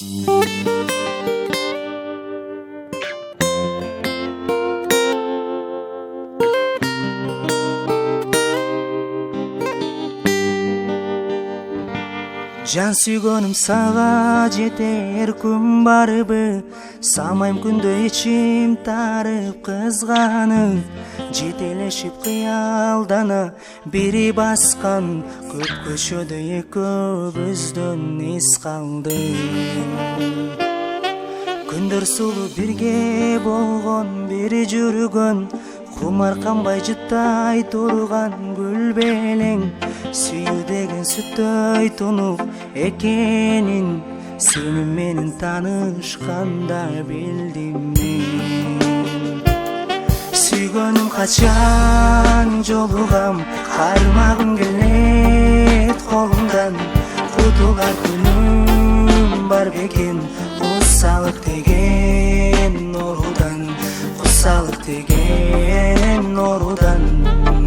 Жан сүйгөнүм сага жетер күн барбы, самайм күндө ичим тарып кызганып, жетелешип кыялдана бири баскан, көп көчөдө экөөбүздөн эс калды. Күндөр сулуу бирге болгон, бири жүргөн, кумар канбай жыттай турган гүл белең, сүйүү деген сүттөй тунук экенин сени менен таанышканда билдим мен. Сүйгөнүм качан жолугам, кармагым келет колумдан, кутулар күнүм бар бекен, кусалык деген оорудан, кусалык деген оорудан.